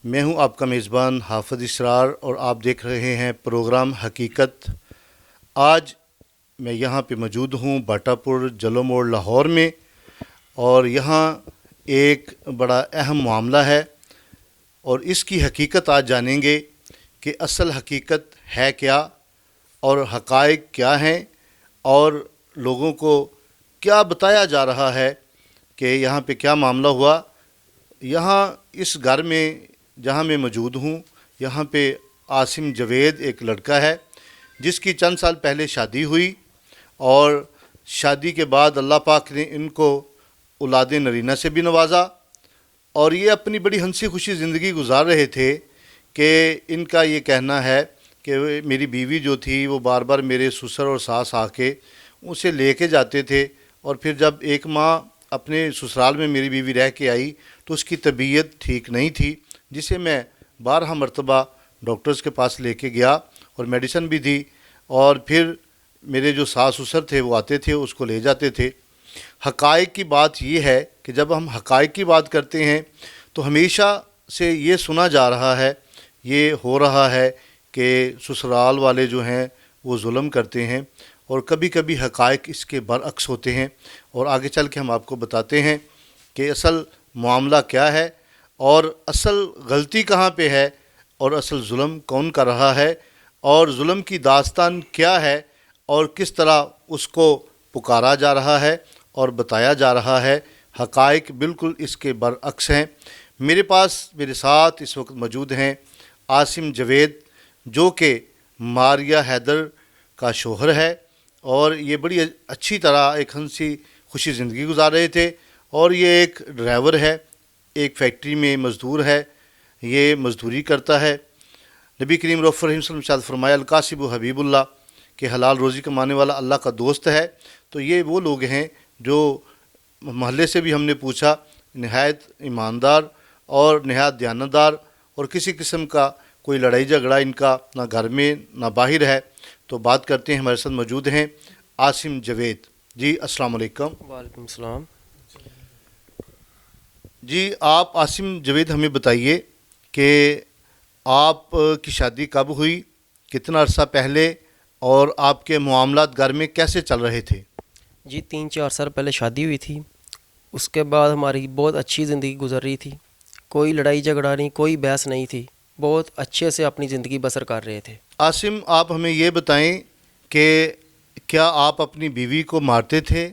میں ہوں آپ کا میزبان حافظ اسرار اور آپ دیکھ رہے ہیں پروگرام حقیقت۔ آج میں یہاں پہ موجود ہوں باٹا پور جلو موڑ لاہور میں، اور یہاں ایک بڑا اہم معاملہ ہے اور اس کی حقیقت آج جانیں گے کہ اصل حقیقت ہے کیا اور حقائق کیا ہیں اور لوگوں کو کیا بتایا جا رہا ہے کہ یہاں پہ کیا معاملہ ہوا۔ یہاں اس گھر میں جہاں میں موجود ہوں، یہاں پہ عاصم جوید ایک لڑکا ہے جس کی چند سال پہلے شادی ہوئی، اور شادی کے بعد اللہ پاک نے ان کو اولاد نرینہ سے بھی نوازا، اور یہ اپنی بڑی ہنسی خوشی زندگی گزار رہے تھے کہ ان کا یہ کہنا ہے کہ میری بیوی جو تھی وہ بار بار میرے سسر اور ساس آ کے اسے لے کے جاتے تھے، اور پھر جب ایک ماہ اپنے سسرال میں میری بیوی رہ کے آئی تو اس کی طبیعت ٹھیک نہیں تھی، جسے میں بارہا مرتبہ ڈاکٹرز کے پاس لے کے گیا اور میڈیسن بھی دی، اور پھر میرے جو ساس سسر تھے وہ آتے تھے اس کو لے جاتے تھے۔ حقائق کی بات یہ ہے کہ جب ہم حقائق کی بات کرتے ہیں تو ہمیشہ سے یہ سنا جا رہا ہے، یہ ہو رہا ہے کہ سسرال والے جو ہیں وہ ظلم کرتے ہیں، اور کبھی کبھی حقائق اس کے برعکس ہوتے ہیں، اور آگے چل کے ہم آپ کو بتاتے ہیں کہ اصل معاملہ کیا ہے اور اصل غلطی کہاں پہ ہے اور اصل ظلم کون کر رہا ہے، اور ظلم کی داستان کیا ہے اور کس طرح اس کو پکارا جا رہا ہے اور بتایا جا رہا ہے۔ حقائق بالکل اس کے برعکس ہیں۔ میرے ساتھ اس وقت موجود ہیں عاصم جوید، جو کہ ماریہ حیدر کا شوہر ہے، اور یہ بڑی اچھی طرح ایک ہنسی خوشی زندگی گزار رہے تھے، اور یہ ایک ڈرائیور ہے، ایک فیکٹری میں مزدور ہے، یہ مزدوری کرتا ہے۔ نبی کریم رفع رحیم صلی اللہ علیہ وسلم فرمایا القاسب حبیب اللہ، کہ حلال روزی کمانے والا اللہ کا دوست ہے۔ تو یہ وہ لوگ ہیں جو محلے سے بھی ہم نے پوچھا، نہایت ایماندار اور نہایت دیانتدار، اور کسی قسم کا کوئی لڑائی جھگڑا ان کا نہ گھر میں نہ باہر ہے۔ تو بات کرتے ہیں، ہمارے ساتھ موجود ہیں عاصم جوید جی۔ السلام علیکم۔ وعلیکم السلام۔ جی، آپ عاصم جوید ہمیں بتائیے کہ آپ کی شادی کب ہوئی، کتنا عرصہ پہلے، اور آپ کے معاملات گھر میں کیسے چل رہے تھے؟ جی 3-4 سال پہلے شادی ہوئی تھی، اس کے بعد ہماری بہت اچھی زندگی گزر رہی تھی، کوئی لڑائی جھگڑا نہیں، کوئی بحث نہیں تھی، بہت اچھے سے اپنی زندگی بسر کر رہے تھے۔ عاصم، آپ ہمیں یہ بتائیں کہ کیا آپ اپنی بیوی کو مارتے تھے،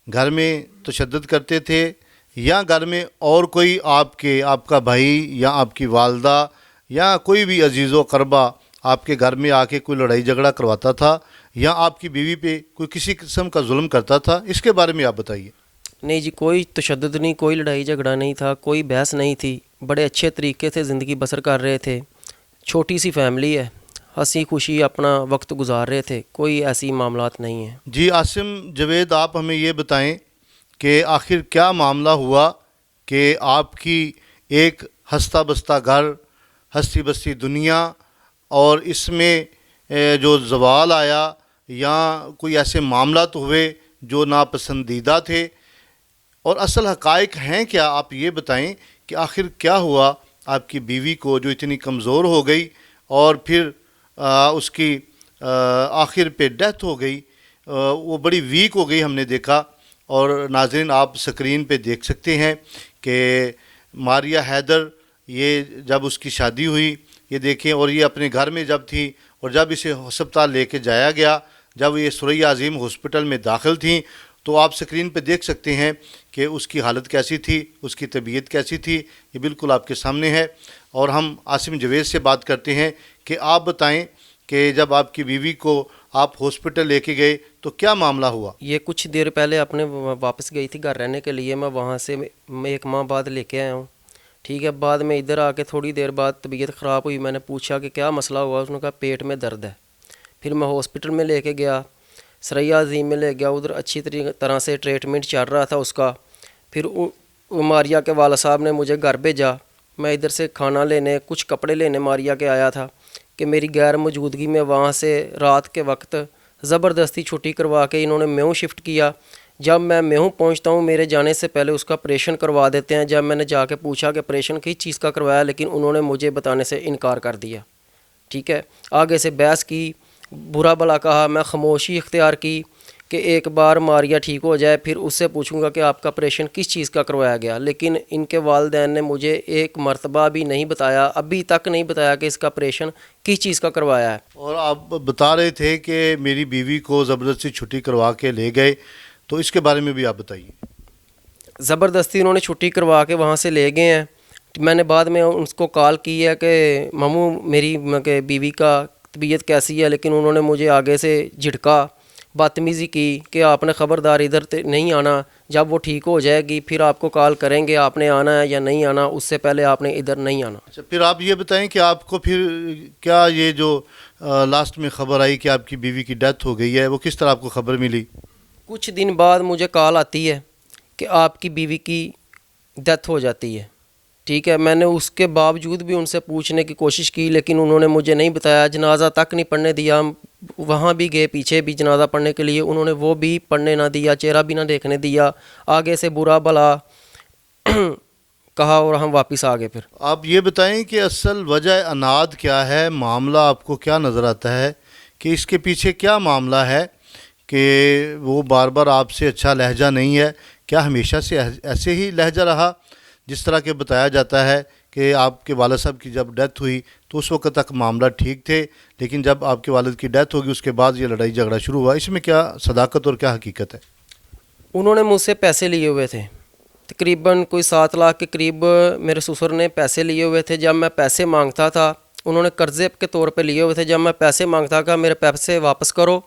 گھر میں تشدد کرتے تھے، یا گھر میں اور کوئی آپ کا بھائی یا آپ کی والدہ یا کوئی بھی عزیز و قربا آپ کے گھر میں آ کے کوئی لڑائی جھگڑا کرواتا تھا، یا آپ کی بیوی پہ کوئی کسی قسم کا ظلم کرتا تھا؟ اس کے بارے میں آپ بتائیے۔ نہیں جی، کوئی تشدد نہیں، کوئی لڑائی جھگڑا نہیں تھا، کوئی بحث نہیں تھی، بڑے اچھے طریقے سے زندگی بسر کر رہے تھے۔ چھوٹی سی فیملی ہے، ہنسی خوشی اپنا وقت گزار رہے تھے، کوئی ایسی معاملات نہیں ہیں۔ جی عاصم جوید، آپ ہمیں یہ بتائیں کہ آخر کیا معاملہ ہوا کہ آپ کی ایک ہنستا بستا گھر، ہستی بستی دنیا، اور اس میں جو زوال آیا یا کوئی ایسے معاملات ہوئے جو ناپسندیدہ تھے، اور اصل حقائق ہیں کیا؟ آپ یہ بتائیں کہ آخر کیا ہوا آپ کی بیوی کو جو اتنی کمزور ہو گئی، اور پھر اس کی آخر پہ ڈیتھ ہو گئی، وہ بڑی ویک ہو گئی ہم نے دیکھا۔ اور ناظرین، آپ سکرین پہ دیکھ سکتے ہیں کہ ماریہ حیدر، یہ جب اس کی شادی ہوئی، یہ دیکھیں، اور یہ اپنے گھر میں جب تھی، اور جب اسے ہسپتال لے کے جایا گیا، جب یہ ثریا عظیم ہاسپٹل میں داخل تھیں، تو آپ سکرین پہ دیکھ سکتے ہیں کہ اس کی حالت کیسی تھی، اس کی طبیعت کیسی تھی، یہ بالکل آپ کے سامنے ہے۔ اور ہم عاصم جوید سے بات کرتے ہیں کہ آپ بتائیں کہ جب آپ کی بیوی کو آپ ہاسپٹل لے کے گئے تو کیا معاملہ ہوا؟ یہ کچھ دیر پہلے اپنے واپس گئی تھی گھر رہنے کے لیے، میں وہاں سے 1 ماہ بعد لے کے آیا ہوں، ٹھیک ہے۔ بعد میں ادھر آ کے تھوڑی دیر بعد طبیعت خراب ہوئی، میں نے پوچھا کہ کیا مسئلہ ہوا، اس نے کہا پیٹ میں درد ہے۔ پھر میں ہاسپٹل میں لے کے گیا، ثریا عظیم میں لے گیا، ادھر اچھی طرح سے ٹریٹمنٹ چل رہا تھا اس کا۔ پھر ماریہ کے والد صاحب نے مجھے گھر بھیجا، میں ادھر سے کھانا لینے، کچھ کپڑے لینے ماریہ کے آیا تھا، کہ میری غیر موجودگی میں وہاں سے رات کے وقت زبردستی چھٹی کروا کے انہوں نے میوں شفٹ کیا۔ جب میں ہوں پہنچتا ہوں میرے جانے سے پہلے اس کا آپریشن کروا دیتے ہیں. جب میں نے جا کے پوچھا کہ آپریشن کس چیز کا کروایا, لیکن انہوں نے مجھے بتانے سے انکار کر دیا. ٹھیک ہے, آگے سے بحث کی, برا بھلا کہا, میں خاموشی اختیار کی کہ ایک بار ماریا ٹھیک ہو جائے پھر اس سے پوچھوں گا کہ آپ کا آپریشن کس چیز کا کروایا گیا. لیکن ان کے والدین نے مجھے ایک مرتبہ بھی نہیں بتایا, ابھی تک نہیں بتایا کہ اس کا آپریشن کس چیز کا کروایا ہے. اور آپ بتا رہے تھے کہ میری بیوی کو زبردستی چھٹی کروا کے لے گئے, تو اس کے بارے میں بھی آپ بتائیے. زبردستی انہوں نے چھٹی کروا کے وہاں سے لے گئے ہیں. میں نے بعد میں ان کو کال کی ہے کہ ماموں میری بیوی کا طبیعت کیسی ہے, لیکن انہوں نے مجھے آگے سے جھٹکا, بدتمیزی کی کہ آپ نے خبردار ادھر نہیں آنا, جب وہ ٹھیک ہو جائے گی پھر آپ کو کال کریں گے آپ نے آنا ہے یا نہیں آنا, اس سے پہلے آپ نے ادھر نہیں آنا. اچھا, پھر آپ یہ بتائیں کہ آپ کو پھر کیا یہ جو لاسٹ میں خبر آئی کہ آپ کی بیوی کی ڈیتھ ہو گئی ہے, وہ کس طرح آپ کو خبر ملی؟ کچھ دن بعد مجھے کال آتی ہے کہ آپ کی بیوی کی ڈیتھ ہو جاتی ہے. ٹھیک ہے, میں نے اس کے باوجود بھی ان سے پوچھنے کی کوشش کی لیکن انہوں نے مجھے نہیں بتایا. جنازہ تک نہیں پڑھنے دیا, وہاں بھی گئے پیچھے بھی جنازہ پڑھنے کے لیے, انہوں نے وہ بھی پڑھنے نہ دیا, چہرہ بھی نہ دیکھنے دیا. آگے سے برا بھلا کہا اور ہم واپس آ گئے. پھر آپ یہ بتائیں کہ اصل وجہ اناد کیا ہے, معاملہ آپ کو کیا نظر آتا ہے کہ اس کے پیچھے کیا معاملہ ہے کہ وہ بار بار آپ سے اچھا لہجہ نہیں ہے؟ کیا ہمیشہ سے ایسے ہی لہجہ رہا جس طرح کہ بتایا جاتا ہے کہ آپ کے والد صاحب کی جب ڈیتھ ہوئی تو اس وقت تک معاملہ ٹھیک تھے, لیکن جب آپ کے والد کی ڈیتھ ہوگی اس کے بعد یہ لڑائی جھگڑا شروع ہوا؟ اس میں کیا صداقت اور کیا حقیقت ہے؟ انہوں نے مجھ سے پیسے لیے ہوئے تھے, تقریباً کوئی 7 لاکھ کے قریب میرے سسر نے پیسے لیے ہوئے تھے. جب میں پیسے مانگتا تھا, انہوں نے قرضے کے طور پہ لیے ہوئے تھے, جب میں پیسے مانگتا کہ میرے پیسے واپس کرو,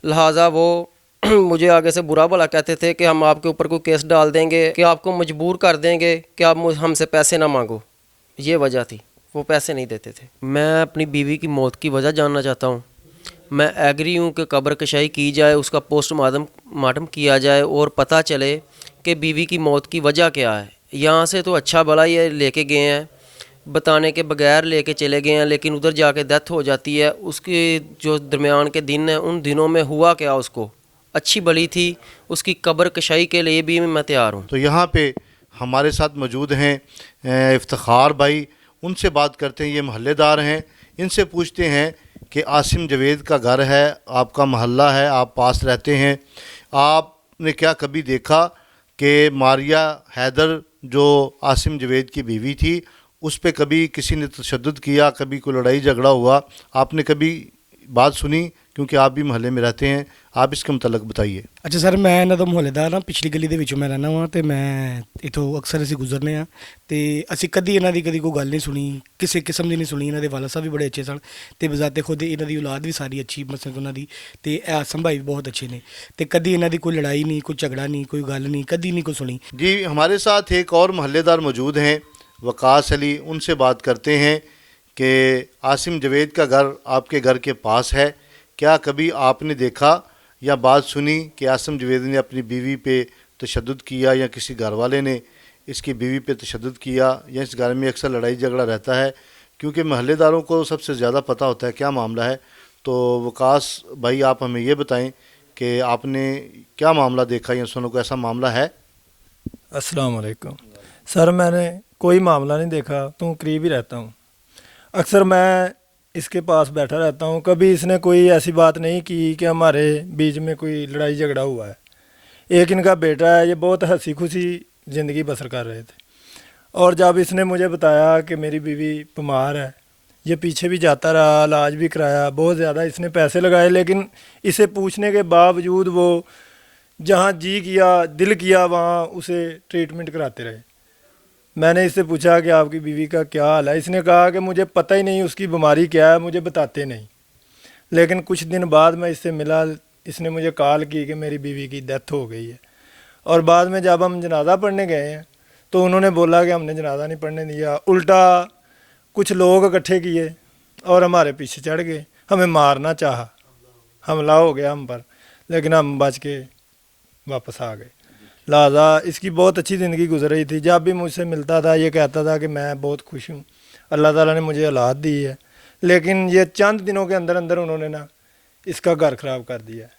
لہٰذا وہ مجھے آگے سے برا بھلا کہتے تھے کہ ہم آپ کے اوپر کوئی کیس ڈال دیں گے, کہ آپ کو مجبور کر دیں گے کہ آپ ہم سے پیسے نہ مانگو. یہ وجہ تھی, وہ پیسے نہیں دیتے تھے. میں اپنی بیوی کی موت کی وجہ جاننا چاہتا ہوں. میں ایگری ہوں کہ قبر کشائی کی جائے, اس کا پوسٹ مارٹم کیا جائے اور پتہ چلے کہ بیوی کی موت کی وجہ کیا ہے. یہاں سے تو اچھا بھلا یہ لے کے گئے ہیں, بتانے کے بغیر لے کے چلے گئے ہیں, لیکن ادھر جا کے ڈیتھ ہو جاتی ہے. اس کے جو درمیان کے دن ہیں ان دنوں میں ہوا کیا, اس کو اچھی بھلی تھی, اس کی قبر کشائی کے لیے بھی میں تیار ہوں. تو یہاں پہ ہمارے ساتھ موجود ہیں افتخار بھائی, ان سے بات کرتے ہیں. یہ محلے دار ہیں, ان سے پوچھتے ہیں کہ عاصم جاوید کا گھر ہے, آپ کا محلہ ہے, آپ پاس رہتے ہیں, آپ نے کیا کبھی دیکھا کہ ماریا حیدر جو عاصم جاوید کی بیوی تھی اس پہ کبھی کسی نے تشدد کیا, کبھی کوئی لڑائی جھگڑا ہوا؟ آپ نے کبھی بات سنی؟ کیونکہ آپ بھی محلے میں رہتے ہیں, آپ اس کے متعلق بتائیے. اچھا سر, میں ਇਹਨਾਂ ਦਾ ਮੁਹੱਲੇਦਾਰ ਹਾਂ, ਪਿਛਲੀ ਗਲੀ ਦੇ ਵਿੱਚੋਂ ਮੈਂ ਰਹਿੰਦਾ ਹਾਂ ਅਤੇ ਮੈਂ ਇੱਥੋਂ ਅਕਸਰ ਅਸੀਂ ਗੁਜ਼ਰਨੇ ਹਾਂ ਅਤੇ ਅਸੀਂ ਕਦੀ ਇਹਨਾਂ ਦੀ ਕਦੀ ਕੋਈ ਗੱਲ ਨਹੀਂ ਸੁਣੀ, ਕਿਸੇ ਕਿਸਮ ਦੀ ਨਹੀਂ ਸੁਣੀ. ਇਹਨਾਂ ਦੇ ਵਾਲਦ ਸਾਹਿਬ ਵੀ ਬੜੇ ਅੱਛੇ ਸਨ ਅਤੇ ਬਜ਼ਾਤੇ ਖੁਦ ਇਹਨਾਂ ਦੀ ਔਲਾਦ ਵੀ ਸਾਰੀ ਅੱਛੀ ਮਸਲਕ ਉਹਨਾਂ ਦੀ, ਅਤੇ ਇਹ ਆਸਮ ਭਾਈ ਵੀ ਬਹੁਤ ਅੱਛੇ ਨੇ, ਅਤੇ ਕਦੀ ਇਹਨਾਂ ਦੀ ਕੋਈ ਲੜਾਈ ਨਹੀਂ, ਕੋਈ ਝਗੜਾ ਨਹੀਂ, ਕੋਈ ਗੱਲ ਨਹੀਂ, ਕਦੀ ਨਹੀਂ ਕੋਈ ਸੁਣੀ. جی, ہمارے ساتھ ایک اور محلے دار موجود ہیں, وقاص علی, ان سے بات کرتے ہیں کہ عاصم جاوید کا گھر آپ کے گھر کے پاس ہے. کیا کبھی آپ نے دیکھا یا بات سنی کہ عاصم جاوید نے اپنی بیوی پہ تشدد کیا یا کسی گھر والے نے اس کی بیوی پہ تشدد کیا, یا اس گھر میں اکثر لڑائی جھگڑا رہتا ہے؟ کیونکہ محلے داروں کو سب سے زیادہ پتہ ہوتا ہے کیا معاملہ ہے. تو وقاص بھائی, آپ ہمیں یہ بتائیں کہ آپ نے کیا معاملہ دیکھا یا سنو, کو ایسا معاملہ ہے؟ السلام علیکم سر, میں نے کوئی معاملہ نہیں دیکھا, تو قریب ہی رہتا ہوں. اکثر میں اس کے پاس بیٹھا رہتا ہوں, کبھی اس نے کوئی ایسی بات نہیں کی کہ ہمارے بیچ میں کوئی لڑائی جھگڑا ہوا ہے. ایک ان کا بیٹا ہے, یہ بہت ہنسی خوشی زندگی بسر کر رہے تھے, اور جب اس نے مجھے بتایا کہ میری بیوی بیمار ہے, یہ پیچھے بھی جاتا رہا, علاج بھی کرایا, بہت زیادہ اس نے پیسے لگائے, لیکن اسے پوچھنے کے باوجود وہ جہاں جی کیا دل کیا وہاں اسے ٹریٹمنٹ کراتے رہے. میں نے اس سے پوچھا کہ آپ کی بیوی کا کیا حال ہے, اس نے کہا کہ مجھے پتہ ہی نہیں اس کی بیماری کیا ہے, مجھے بتاتے نہیں. لیکن کچھ دن بعد میں اس سے ملا, اس نے مجھے کال کی کہ میری بیوی کی ڈیتھ ہو گئی ہے. اور بعد میں جب ہم جنازہ پڑھنے گئے ہیں تو انہوں نے بولا کہ ہم نے جنازہ نہیں پڑھنے دیا, الٹا کچھ لوگ اکٹھے کیے اور ہمارے پیچھے چڑھ گئے, ہمیں مارنا چاہا, حملہ ہو گیا ہم پر, لیکن ہم بچ کے واپس آ گئے. لہٰذا اس کی بہت اچھی زندگی گزر رہی تھی. جب بھی مجھ سے ملتا تھا یہ کہتا تھا کہ میں بہت خوش ہوں, اللہ تعالیٰ نے مجھے اولاد دی ہے, لیکن یہ چند دنوں کے اندر اندر انہوں نے نا اس کا گھر خراب کر دیا ہے.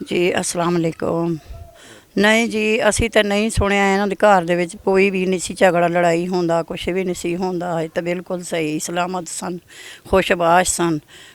ਜੀ ਅਸਲਾਮ ਅਲੈਕੁਮ। ਨਹੀਂ ਜੀ, ਅਸੀਂ ਤਾਂ ਨਹੀਂ ਸੁਣਿਆ ਇਹਨਾਂ ਦੇ ਘਰ ਦੇ ਵਿੱਚ ਕੋਈ ਵੀ ਨਹੀਂ ਸੀ ਝਗੜਾ ਲੜਾਈ ਹੁੰਦਾ, ਕੁਛ ਵੀ ਨਹੀਂ ਸੀ ਹੁੰਦਾ। ਇਹ ਤਾਂ ਬਿਲਕੁਲ ਸਹੀ ਸਲਾਮਤ ਸਨ, ਖੁਸ਼ਬਾਸ਼ ਸਨ,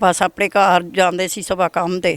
ਬਸ ਆਪਣੇ ਘਰ ਜਾਂਦੇ ਸੀ ਸੁਬਹ ਕੰਮ ਤੇ,